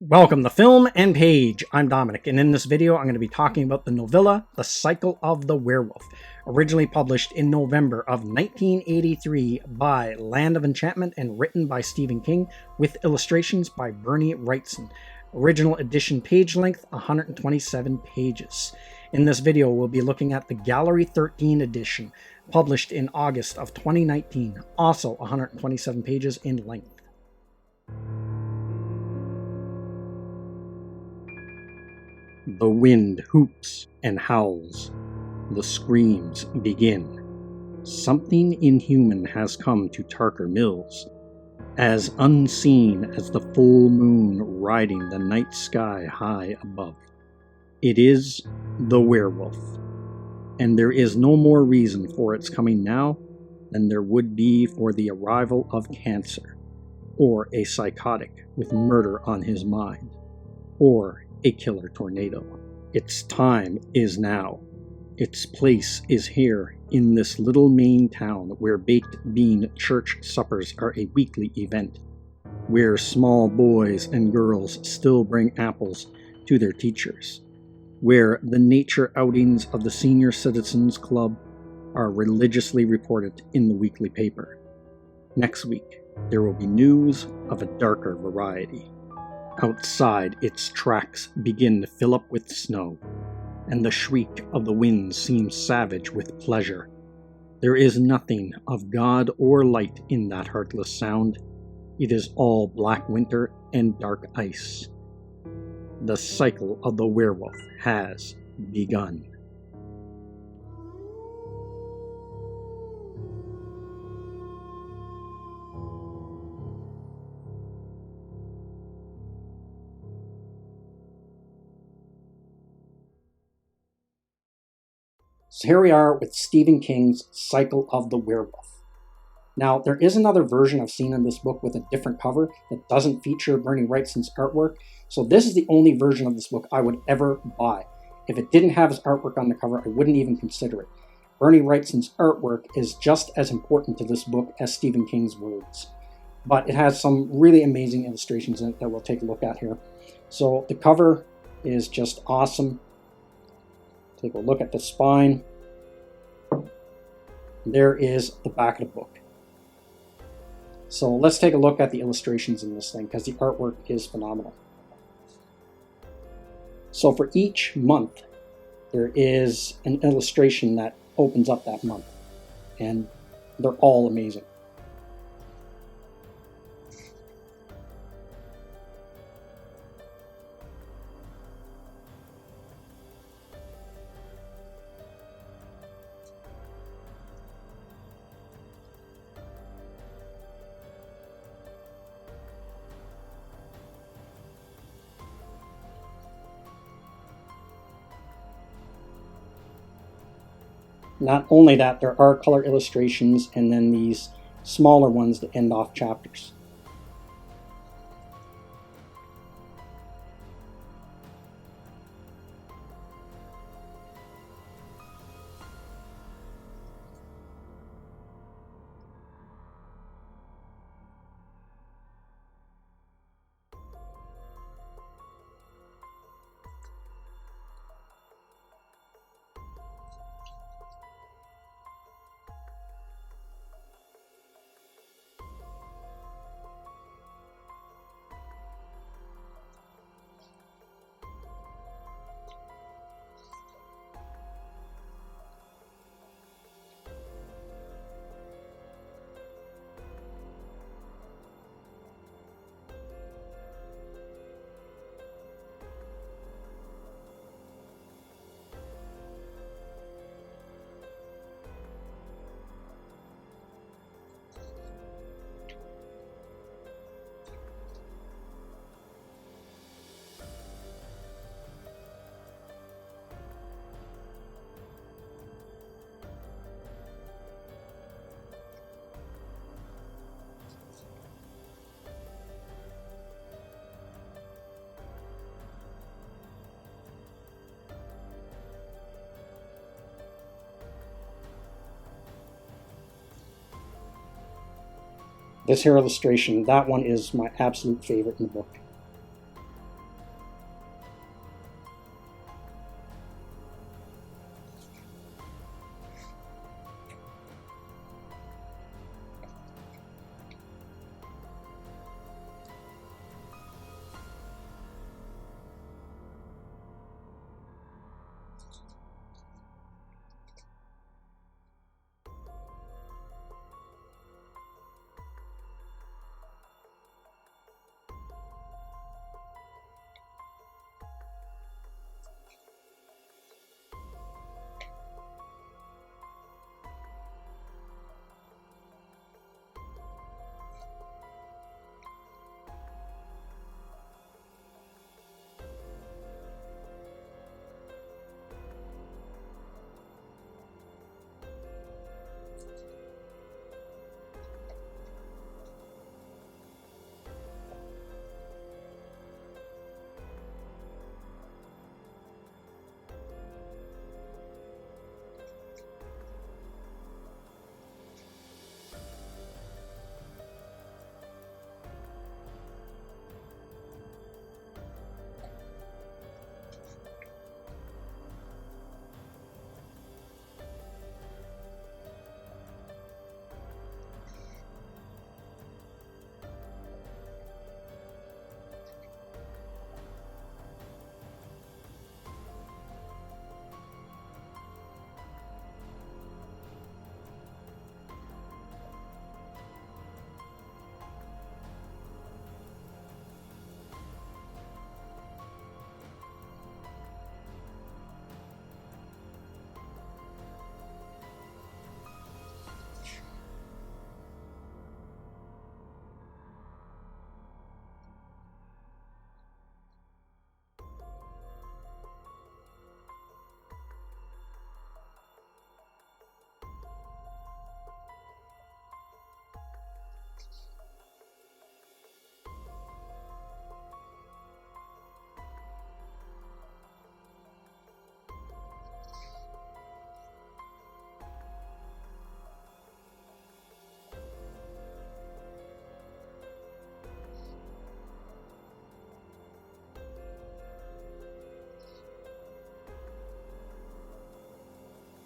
Welcome to Film and Page. I'm Dominic, and in this video I'm going to be talking about the novella The Cycle of the Werewolf, originally published in November of 1983 by Land of Enchantment and written by Stephen King, with illustrations by Bernie Wrightson. Original edition page length 127 pages. In this video we'll be looking at the Gallery 13 edition, published in August of 2019, also 127 pages in length. The wind hoops and howls. The screams begin. Something inhuman has come to Tarker Mills, as unseen as the full moon riding the night sky high above. It is the werewolf, and there is no more reason for its coming now than there would be for the arrival of cancer, or a psychotic with murder on his mind, or a killer tornado. Its time is now. Its place is here in this little Maine town where baked bean church suppers are a weekly event, where small boys and girls still bring apples to their teachers, where the nature outings of the Senior Citizens Club are religiously reported in the weekly paper. Next week, there will be news of a darker variety. Outside, its tracks begin to fill up with snow, and the shriek of the wind seems savage with pleasure. There is nothing of God or light in that heartless sound. It is all black winter and dark ice. The cycle of the werewolf has begun. So here we are with Stephen King's Cycle of the Werewolf. Now, there is another version I've seen in this book with a different cover that doesn't feature Bernie Wrightson's artwork, so this is the only version of this book I would ever buy. If it didn't have his artwork on the cover, I wouldn't even consider it. Bernie Wrightson's artwork is just as important to this book as Stephen King's words, but it has some really amazing illustrations in it that we'll take a look at here. So the cover is just awesome. Take a look at the spine. There is the back of the book. So let's take a look at the illustrations in this thing, because the artwork is phenomenal. So for each month, there is an illustration that opens up that month, and they're all amazing. Not only that, there are color illustrations and then these smaller ones that end off chapters. This here illustration, that one is my absolute favorite in the book.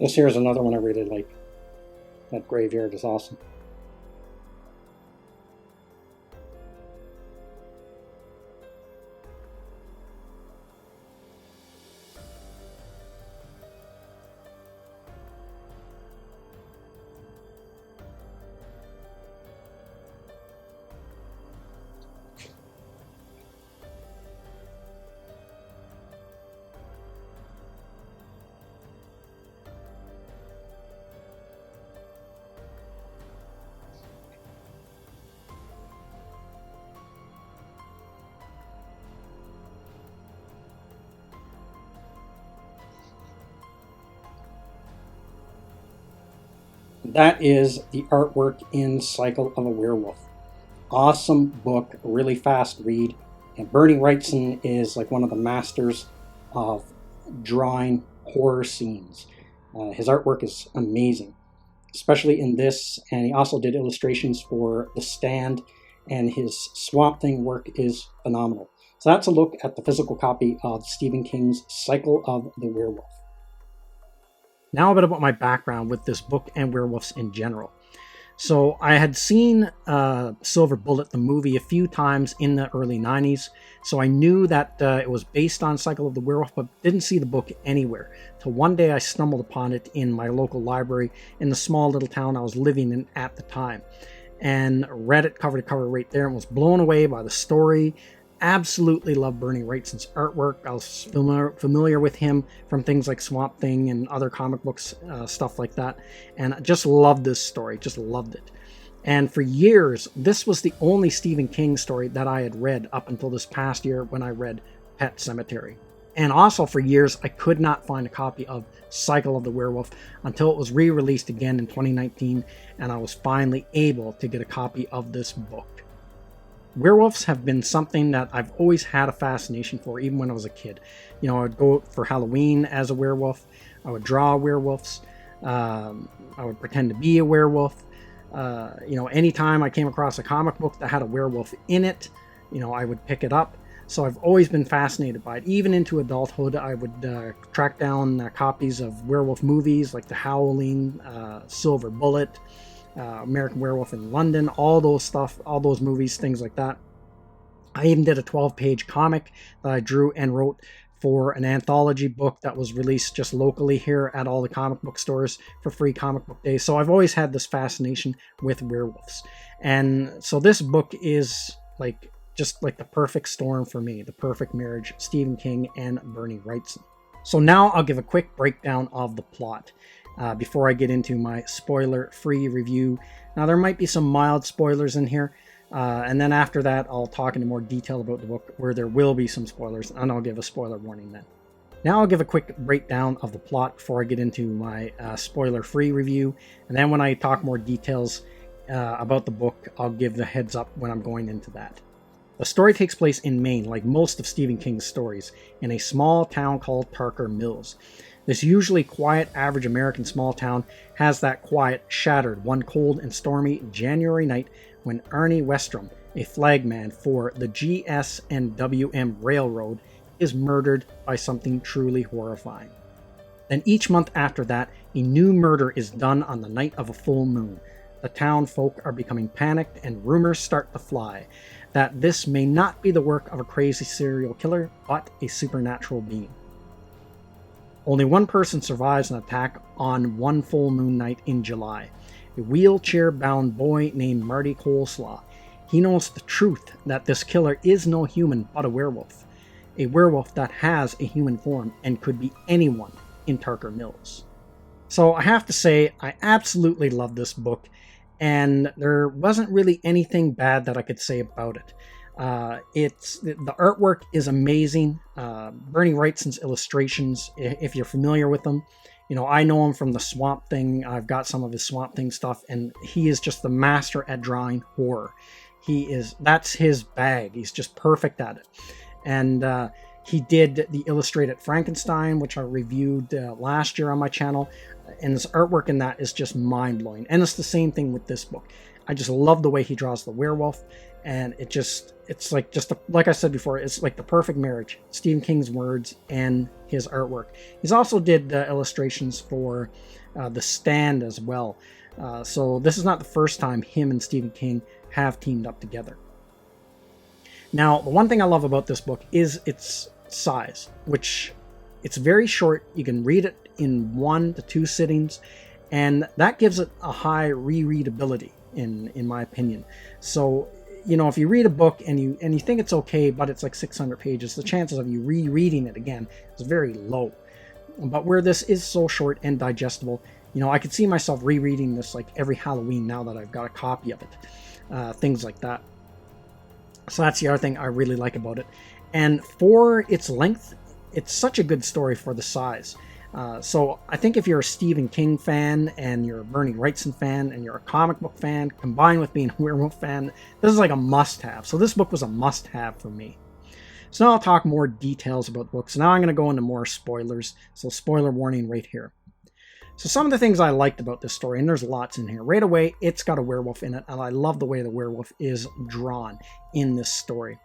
This here is another one I really like. That graveyard is awesome. That is the artwork in Cycle of a Werewolf. Awesome book, really fast read. And Bernie Wrightson is like one of the masters of drawing horror scenes. His artwork is amazing, especially in this. And he also did illustrations for The Stand, and his Swamp Thing work is phenomenal. So that's a look at the physical copy of Stephen King's Cycle of the Werewolf. Now a bit about my background with this book and werewolves in general. So I had seen Silver Bullet, the movie, a few times in the early 90s, so I knew that it was based on Cycle of the Werewolf, but didn't see the book anywhere. Till one day I stumbled upon it in my local library in the small little town I was living in at the time, and read it cover to cover right there and was blown away by the story. Absolutely love Bernie Wrightson's artwork. I was familiar with him from things like Swamp Thing and other comic books, stuff like that. And I just loved this story, just loved it. And for years, this was the only Stephen King story that I had read up until this past year when I read Pet Sematary. And also for years, I could not find a copy of Cycle of the Werewolf until it was re-released again in 2019, and I was finally able to get a copy of this book. Werewolves have been something that I've always had a fascination for, even when I was a kid. You know, I would go for Halloween as a werewolf. I would draw werewolves. I would pretend to be a werewolf. Anytime I came across a comic book that had a werewolf in it, I would pick it up. So I've always been fascinated by it. Even into adulthood, I would track down copies of werewolf movies like The Howling, Silver Bullet, American Werewolf in London, all those movies, things like that. I even did a 12-page comic that I drew and wrote for an anthology book that was released just locally here at all the comic book stores for free comic book days. So I've always had this fascination with werewolves. And so this book is just like the perfect storm for me, the perfect marriage, Stephen King and Bernie Wrightson. So now I'll give a quick breakdown of the plot. Before I get into my spoiler-free review. Now, there might be some mild spoilers in here, and then after that, I'll talk into more detail about the book where there will be some spoilers, and I'll give a spoiler warning then. Now I'll give a quick breakdown of the plot before I get into my spoiler-free review, and then when I talk more details about the book, I'll give the heads up when I'm going into that. The story takes place in Maine, like most of Stephen King's stories, in a small town called Tarker Mills. This usually quiet, average American small town has that quiet shattered one cold and stormy January night when Arnie Westrom, a flagman for the GS&WM Railroad, is murdered by something truly horrifying. Then each month after that, a new murder is done on the night of a full moon. The town folk are becoming panicked and rumors start to fly that this may not be the work of a crazy serial killer, but a supernatural being. Only one person survives an attack on one full moon night in July. A wheelchair-bound boy named Marty Coleslaw. He knows the truth that this killer is no human but a werewolf. A werewolf that has a human form and could be anyone in Tarker Mills. So I have to say, I absolutely love this book, and there wasn't really anything bad that I could say about it. The artwork is amazing. Bernie Wrightson's illustrations, if you're familiar with them, I know him from the Swamp Thing. I've got some of his Swamp Thing stuff, and he is just the master at drawing horror. That's his bag. He's just perfect at it. And he did the illustrated Frankenstein, which I reviewed last year on my channel, and his artwork in that is just mind-blowing. And it's the same thing with this book. I just love the way he draws the werewolf, and it's like like I said before, it's like the perfect marriage. Stephen King's words and his artwork. He's also did illustrations for The Stand as well. So this is not the first time him and Stephen King have teamed up together. Now, the one thing I love about this book is its size, which it's very short. You can read it in 1 to 2 sittings, and that gives it a high rereadability in my opinion. So, you know, if you read a book and you think it's okay, but it's like 600 pages, the chances of you rereading it again is very low. But where this is so short and digestible, you know, I could see myself rereading this like every Halloween now that I've got a copy of it. Things like that. So that's the other thing I really like about it. And for its length, it's such a good story for the size. So I think if you're a Stephen King fan and you're a Bernie Wrightson fan and you're a comic book fan, combined with being a werewolf fan, this is like a must-have. So this book was a must-have for me. So now I'll talk more details about the book. So now I'm going to go into more spoilers. So spoiler warning right here. So some of the things I liked about this story, and there's lots in here. Right away, it's got a werewolf in it, and I love the way the werewolf is drawn in this story.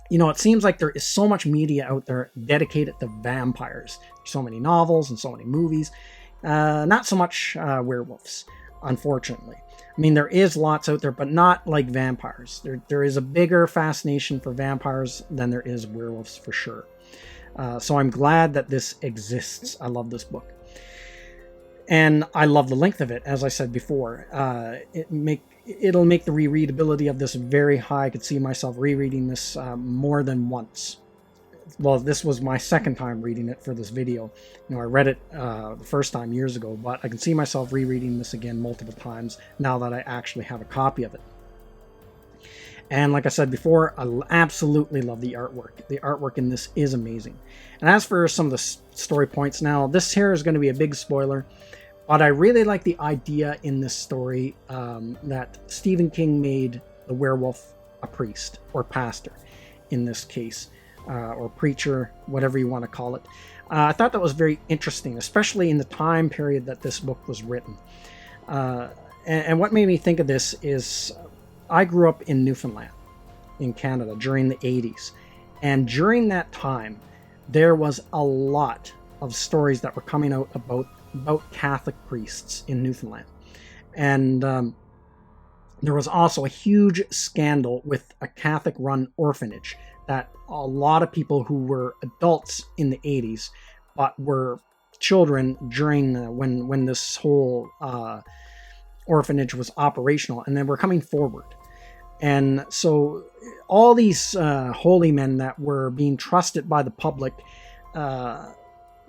You know, it seems like there is so much media out there dedicated to vampires. There's so many novels and so many movies. Not so much werewolves, unfortunately. I mean, there is lots out there, but not like vampires. There is a bigger fascination for vampires than there is werewolves, for sure. So I'm glad that this exists. I love this book. And I love the length of it, as I said before. It'll make the rereadability of this very high. I could see myself rereading this more than once. Well, this was my second time reading it for this video. You know, I read it the first time years ago, but I can see myself rereading this again multiple times now that I actually have a copy of it. And like I said before, I absolutely love the artwork. The artwork in this is amazing. And as for some of the story points, now this here is going to be a big spoiler. But I really like the idea in this story that Stephen King made the werewolf a priest or pastor in this case, or preacher, whatever you want to call it. I thought that was very interesting, especially in the time period that this book was written. And what made me think of this is I grew up in Newfoundland, in Canada, during the 80s. And during that time, there was a lot of stories that were coming out about Catholic priests in Newfoundland. And there was also a huge scandal with a Catholic-run orphanage that a lot of people who were adults in the 80s but were children during when this whole orphanage was operational, and they were coming forward. And so all these holy men that were being trusted by the public,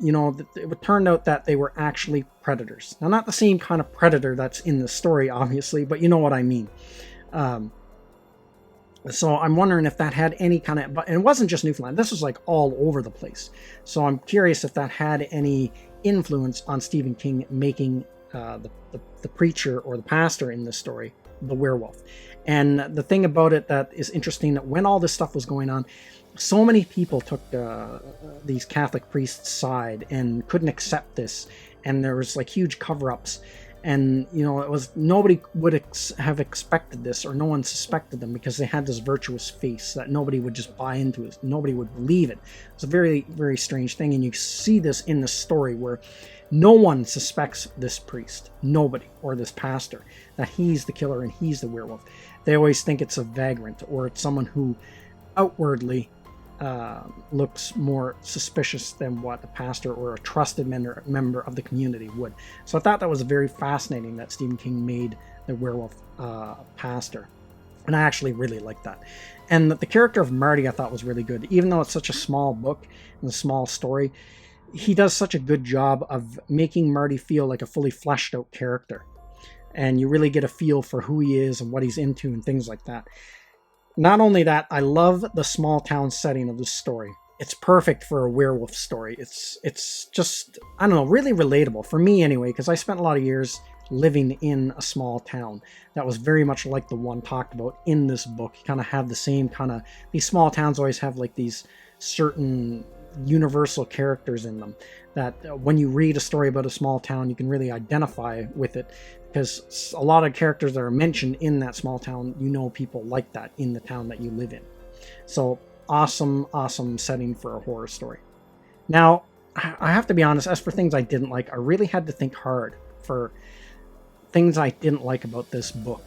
you know, it turned out that they were actually predators. Now, not the same kind of predator that's in the story, obviously, but you know what I mean. So I'm wondering if that had any kind of... And it wasn't just Newfoundland. This was like all over the place. So I'm curious if that had any influence on Stephen King making the preacher or the pastor in this story the werewolf. And the thing about it that is interesting, that when all this stuff was going on, so many people took these Catholic priests' side and couldn't accept this, and there was like huge cover-ups, and you know, it was nobody would have expected this, or no one suspected them, because they had this virtuous face that nobody would just buy into it, nobody would believe it. It's a very, very strange thing, and you see this in the story where no one suspects this priest, nobody, or this pastor, that he's the killer and he's the werewolf. They always think it's a vagrant, or it's someone who outwardly looks more suspicious than what a pastor or a trusted member of the community would. So I thought that was very fascinating that Stephen King made the werewolf pastor. And I actually really liked that. And the character of Marty I thought was really good. Even though it's such a small book and a small story, he does such a good job of making Marty feel like a fully fleshed out character. And you really get a feel for who he is and what he's into and things like that. Not only that, I love the small town setting of this story. It's perfect for a werewolf story. It's just, I don't know, really relatable, for me anyway, because I spent a lot of years living in a small town that was very much like the one talked about in this book. You kind of have the same kind of, these small towns always have like these certain universal characters in them that when you read a story about a small town, you can really identify with it. because a lot of characters that are mentioned in that small town, you know people like that in the town that you live in. So awesome, awesome setting for a horror story. Now, I have to be honest, as for things I didn't like, I really had to think hard for things I didn't like about this book.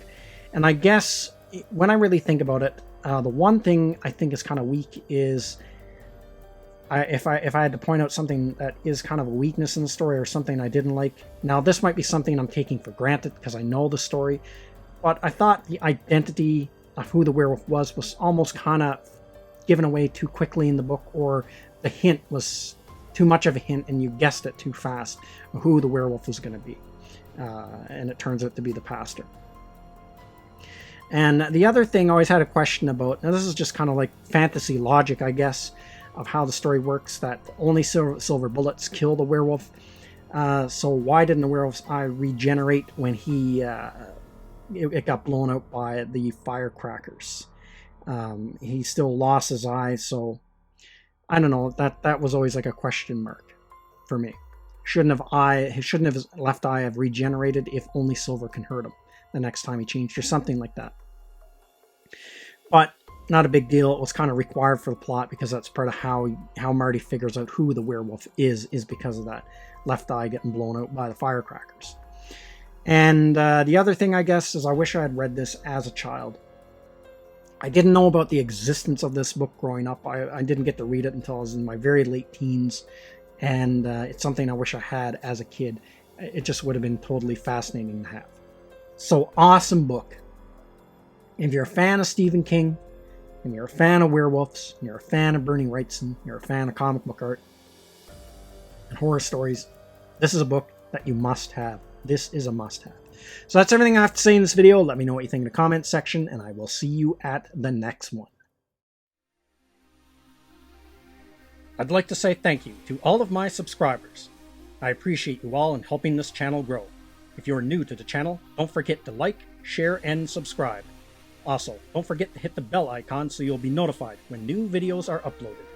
And I guess when I really think about it, the one thing I think is kind of weak is, if I had to point out something that is kind of a weakness in the story or something I didn't like. Now, this might be something I'm taking for granted because I know the story, but I thought the identity of who the werewolf was almost kind of given away too quickly in the book, or the hint was too much of a hint and you guessed it too fast who the werewolf was going to be. And it turns out to be the pastor. And the other thing I always had a question about, now this is just kind of like fantasy logic, I guess, of how the story works, that only silver bullets kill the werewolf. So why didn't the werewolf's eye regenerate when it got blown out by the firecrackers? He still lost his eye, so I don't know. That was always like a question mark for me. Shouldn't his left eye have regenerated if only silver can hurt him the next time he changed, or something like that? But not a big deal. It was kind of required for the plot because that's part of how Marty figures out who the werewolf is because of that left eye getting blown out by the firecrackers. And the other thing, I guess, is I wish I had read this as a child. I didn't know about the existence of this book growing up. I didn't get to read it until I was in my very late teens, and it's something I wish I had as a kid. It just would have been totally fascinating to have. So, awesome book. If you're a fan of Stephen King, and you're a fan of werewolves, and you're a fan of Bernie Wrightson, you're a fan of comic book art and horror stories, this is a book that you must have. This is a must-have. So that's everything I have to say in this video. Let me know what you think in the comments section, and I will see you at the next one. I'd like to say thank you to all of my subscribers. I appreciate you all in helping this channel grow. If you're new to the channel, don't forget to like, share, and subscribe. Also, don't forget to hit the bell icon so you'll be notified when new videos are uploaded.